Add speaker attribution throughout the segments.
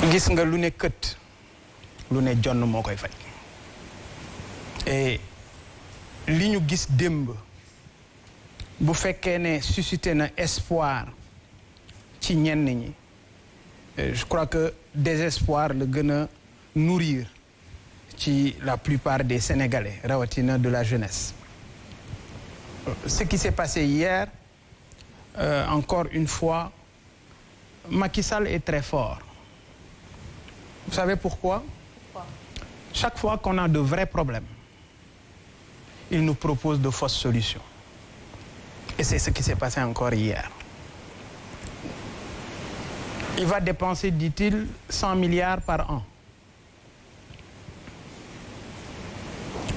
Speaker 1: gis nga lu ne kët lu ne jonn moo koy faj et li ñu gis démb bu fekkee ne suscité na espoir ci ñenn ñi je crois que désespoir la gën a nourrir ci la plupart des Sénégalais rawatina de la jeunesse ce qui s'est passé hier encore une fois Macky Sall est très fort. Vous savez pourquoi? Chaque fois qu'on a de vrais problèmes, il nous propose de fausses solutions. Et c'est ce qui s'est passé encore hier. Il va dépenser, dit-il, 100 milliards par an.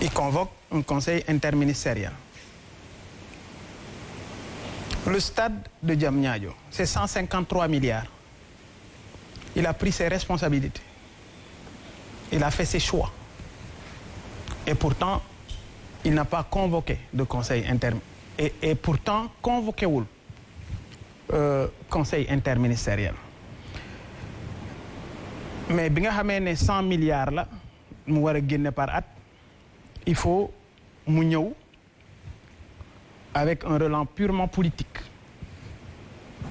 Speaker 1: Il convoque un conseil interministériel. Le stade de Diamniadio, c'est 153 milliards. Il a pris ses responsabilités. Il a fait ses choix. Et pourtant, il n'a pas convoqué de conseil interministériel. Et pourtant, convoqué wul conseil interministériel. Mais bi nga xamee ne 100 milliards la mu war a génne par at, il faut mu ñëw avec un relent purement politique.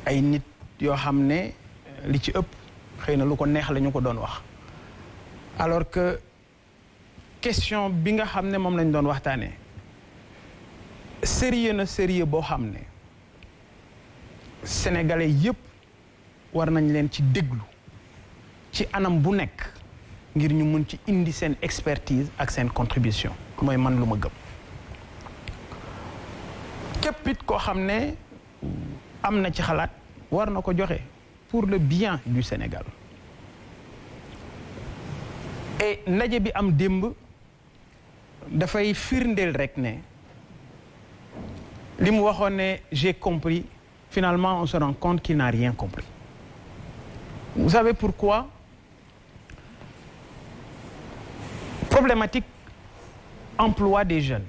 Speaker 1: ay nit yoo xam ne li ci ëpp xëy na lu ko neex la ñu ko doon wax. alors que question bi nga xam ne moom lañ doon waxtaanee sérieux na sérieux boo xam ne sénégalais yépp war nañ leen ci déglu ci anam bu nekk ngir ñu mun ci indi seen expertise ak seen contribution mooy man lu ma gëm. képp it koo xam ne am na ci xalaat war na ko joxe pour le bien du Sénégal. et ndaje bi am démb dafay firndeel rek ne li mu waxoon ne j'ai compris finalement on se rend compte qu'il n'a rien compris. Vous savez pourquoi? Problématique emploi des jeunes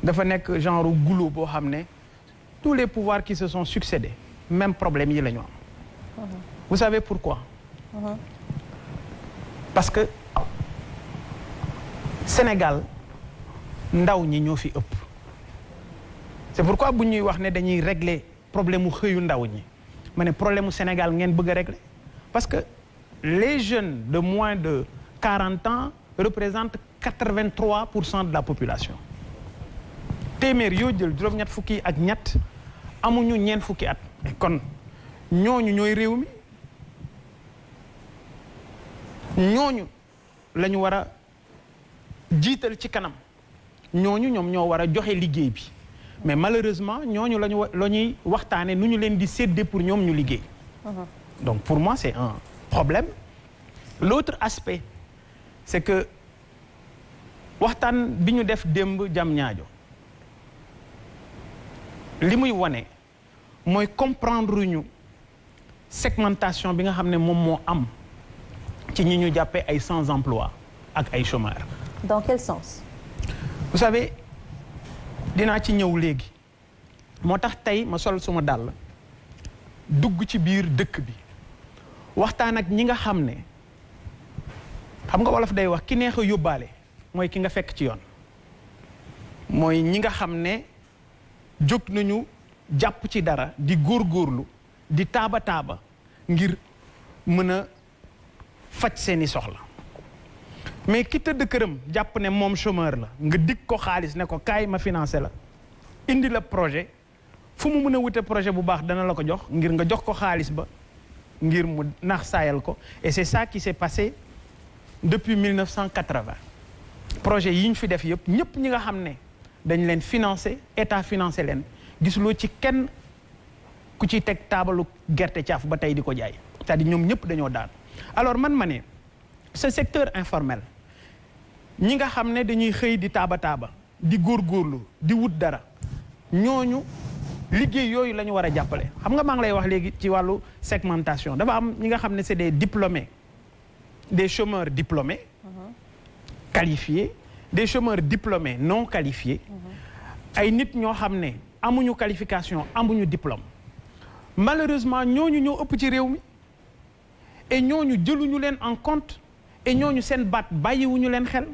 Speaker 1: dafa nekk genre goulot boo xam ne tous les pouvoirs qui se sont succédés même problème yi la ñu am. Vous savez pourquoi? Parce que Sénégal ndaw ñi ñoo fi ëpp. C'est pourquoi bu ñuy wax ne dañuy régler problème mu xëyu ndaw ñi ma ne problème mu Sénégal ngeen bëgg a régler parce que les jeunes de moins de 40 ans représentent 83% de la population. téeméer yoo jël juróom-ñett fukki ak ñett amuñu ñeent fukki at. kon ñooñu ñooy réew mi ñooñu la ñu war a jiital ci kanam ñooñu ñoom ñoo war a joxe liggéey bi mais malheureusement ñooñu la ñuy waxtaane nu ñu leen di séddee pour ñoom ñu liggéey. donc pour moi c'est un problème. L'autre aspect c'est que waxtaan bi ñu def démb Diamniadio li muy wane mooy comprendre ñu segmentation bi nga xam ne moom moo am ci ñi ñu jàppee ay sans emploi ak ay chômeurs.
Speaker 2: Dans quel sens?
Speaker 1: Vous savez dinaa ci ñëw léegi moo tax tey ma sol suma dàll dugg ci biir dëkk bi waxtaan ak ñi nga xam ne xam nga wolof day wax ki neex a yóbbaale mooy ki nga fekk ci yoon mooy ñi nga xam ne jóg nañu jàpp ci dara di góorgóorlu di taaba taaba ngir mën a faj seeni soxla mais ki tëdd këram jàpp ne moom chômeur la nga dig ko xaalis ne ko kaay ma financé la indi la projet fu mu mën a wute projet bu baax dana la ko jox ngir nga jox ko xaalis ba ngir mu nax saayal ko et c'est ça qui s'est passé depuis 1980 projet yi ñu fi def yëpp ñëpp ñi nga xam ne dañ leen financé état financé leen gisuloo ci kenn ku ci teg taabalu gerte caaf ba tey di ko jaay c'est-à-dire ñoom ñëpp dañoo daan. alors man ma ne ce secteur informel ñi nga xam ne dañuy xëy di taaba taaba di góorgóorlu di wut dara ñooñu liggéey yooyu la ñu war a jàppale. xam nga maa ngi lay wax léegi ci wàllu segmentation dafa am ñi nga xam ne c'est des diplômés des chômeurs diplômés qualifiés des chômeurs diplômés non qualifiés ay nit ñoo xam ne amuñu qualification amuñu diplôme malheureusement ñooñu ñoo ëpp ci réew mi et ñooñu jëluñu leen en compte et ñooñu seen baat bàyyiwuñu leen xel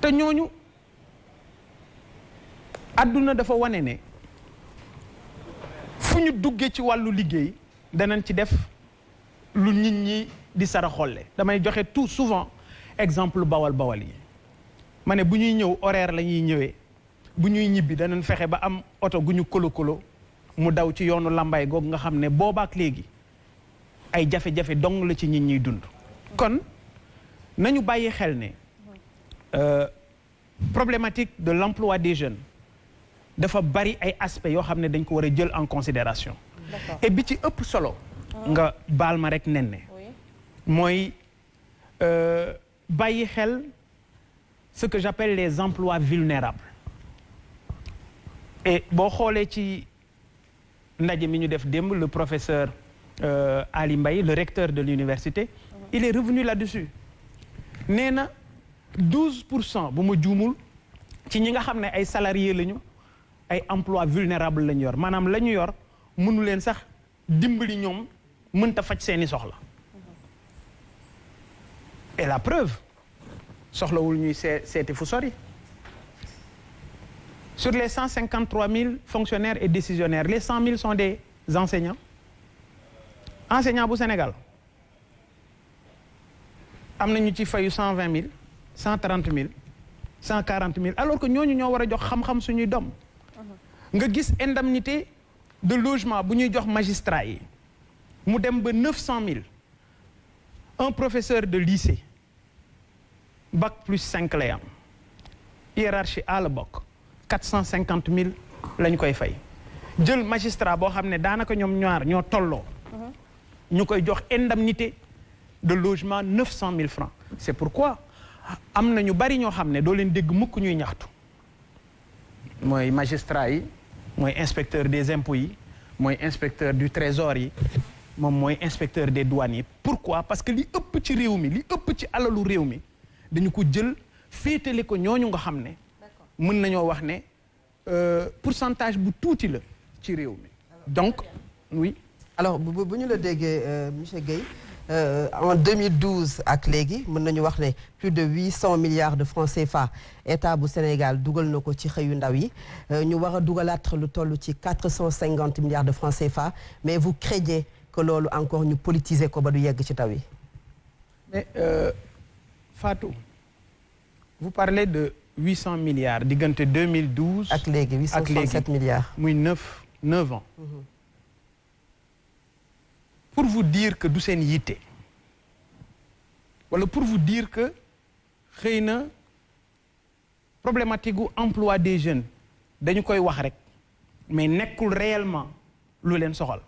Speaker 1: te ñooñu àdduna dafa wane ne fu ñu duggee ci wàllu liggéey danañ ci def lu nit ñi di sara xolle damay joxe tout souvent exemple bawal yi ma ne bu ñuy ñëw horaire la ñuy ñëwee bu ñuy ñibbi danañ fexe ba am oto gu ñu kolo mu daw ci yoonu làmbaay googu nga xam ne boobaak léegi ay jafe-jafe dong la ci nit ñiy dund kon nañu bàyyi xel ne problématique de l'emploi des jeunes dafa bari ay aspects yoo xam ne dañ ko war a jël en considération et bi ci ëpp solo nga baal ma rek nen ne mooy bàyyi xel ce que j'appelle les emplois vulnérables et boo xoolee ci ndaje mi ñu def démb le professeur Ali Mbaye le recteur de l'université il est revenu là-dessus nee na 12% bu ma juumul ci ñi nga xam ne ay salariés lañu ay emplois vulnérables lañu yor maanaam la ñu yor mënu leen sax dimbali ñoom mënta faj seeni soxla et la preuve soxlawul ñuy seeti fu sori sur les 153 000 fonctionnaires et décisionnaires les 100 000 sont des enseignants bu Sénégal am na ñu ci fayu 120 000 130 000 140 000 alors que ñooñu ñoo war a jox xam-xam suñuy doom nga gis indemnité de logement bu ñuy jox magistrat yi mu dem ba 900 000 un professeur de lycée bac plus 5 lay am hiérarchie A la bokk 450 000 lañ koy fay jël magistrat boo xam ne daanaka ñoom ñaar ñoo tolloo ñu koy jox indemnité de logement 900 000 francs c'est pourquoi am na ñu bari ñoo xam ne doo leen dégg mukk ñuy ñaxtu mooy magistrat yi mooy inspecteur des impôts yi mooy inspecteur du trésor yi moom mooy inspecteur des douanes yi pourquoi parce que li ëpp ci réew mi li ëpp ci alalu réew mi dañu ko jël féetale ko ñooñu nga xam ne mën nañoo wax ne pourcentage bu tuuti la ci réew mi donc oui
Speaker 2: alors bu ñu la déggee monsieur Guèye en 2012 ak léegi mën nañu wax ne plus de 800 milliards de francs CFA état bu Sénégal dugal na ko ci xëyu ndaw yi ñu war a dugalaat lu toll ci 450 milliards de francs CFA mais vous craignez que loolu encore ñu politiser ko ba du yegg ci taw yi.
Speaker 1: mais Fatou vous parlez de 800 milliards diggante 2012.
Speaker 2: ak léegi 867 milliards.
Speaker 1: muy 9 ans. pour vous dire que du seen yitte wala pour vous dire que xëy na problématique gu emploi des jeunes dañu koy wax rek mais nekkul réellement lu leen soxal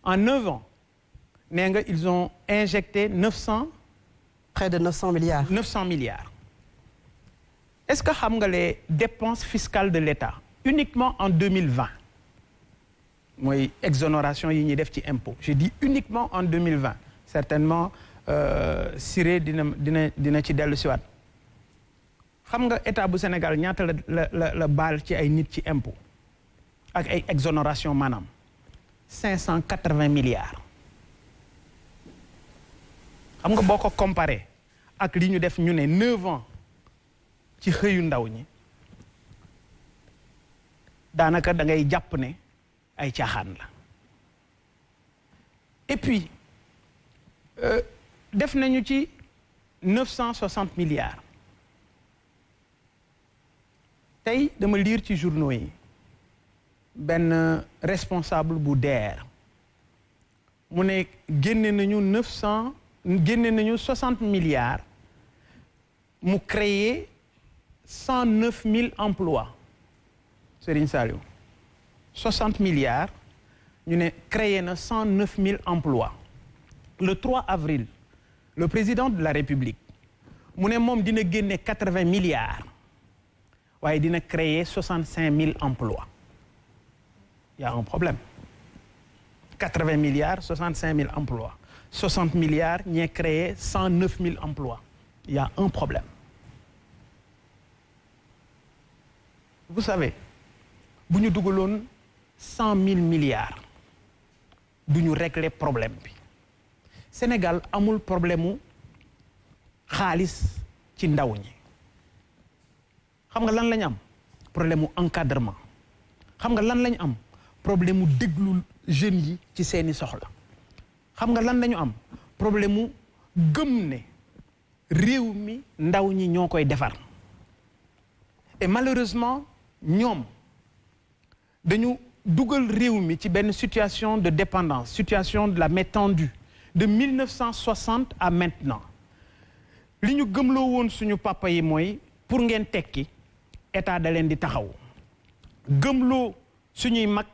Speaker 1: en 9 ans nee nga ils ont injecté
Speaker 2: près de 900 milliards.
Speaker 1: 900 milliards. Est-ce que xam nga les dépenses fiscales de l'État uniquement en 2020 mooy exonération yi ñuy def ci impôt je dis uniquement en 2020 certainement Siré dina ci dellu siwaat xam nga état bu Sénégal ñaata la baal ci ay nit ci impôt ak ay exonération maanaam 580 milliards xam nga boo ko comparé ak li ñu def ñu ne 9 ans ci xëyu ndaw ñi daanaka da ngay jàpp ne ay caaxaan la et puis def nañu ci 960 milliards tey dama lire ci journaux yi benn responsable bu DER mu ne génne nañu 60 milliards mu créer 109 000 emplois Serigne Saliou 60 milliards ñu ne créé na 109 000 emplois le 3 avril le président de la République mu ne moom dina génne 80 milliards waaye dina créer 65 000 emplois il y a un problème 80 milliards 65 000 emplois 60 milliards ñee créé 109 000 emplois il y a un problème vous savez bu ñu dugaloon 100 000 milliards du ñu régler problème bi Sénégal amul problème mu xaalis ci ndaw ñi xam nga lan lañ am problème mu encadrement xam nga lan lañ am problème mu déglu jeunes yi ci seeni soxla xam nga lan lañu am problème mu gëm ne réew mi ndaw ñi ñoo koy defar et malheureusement ñoom dañu dugal réew mi ci benn situation de dépendance situation de la main tendue de 1960 à maintenant li ñu gëmloo woon suñu papa yi mooy pour ngeen tekki état da leen di taxaw gëmloo suñuy mag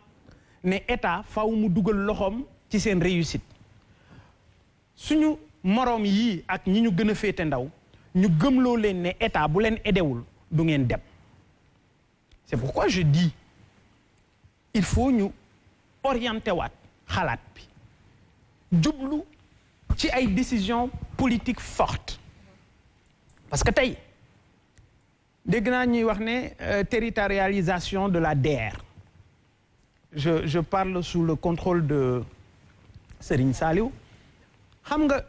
Speaker 1: ne état faw mu dugal loxoom ci seen réussite suñu moroom yii ak ñi ñu gën a féete ndaw ñu gëmloo leen ne état bu leen edewul du ngeen dem c'est pourquoi je dis il faut ñu orienté waat xalaat bi jublu ci ay décisions politiques fortes parce que tey dégg naa ñuy wax ne territorialisation de la DER je parle sous le contrôle de Serigne Saliou xam nga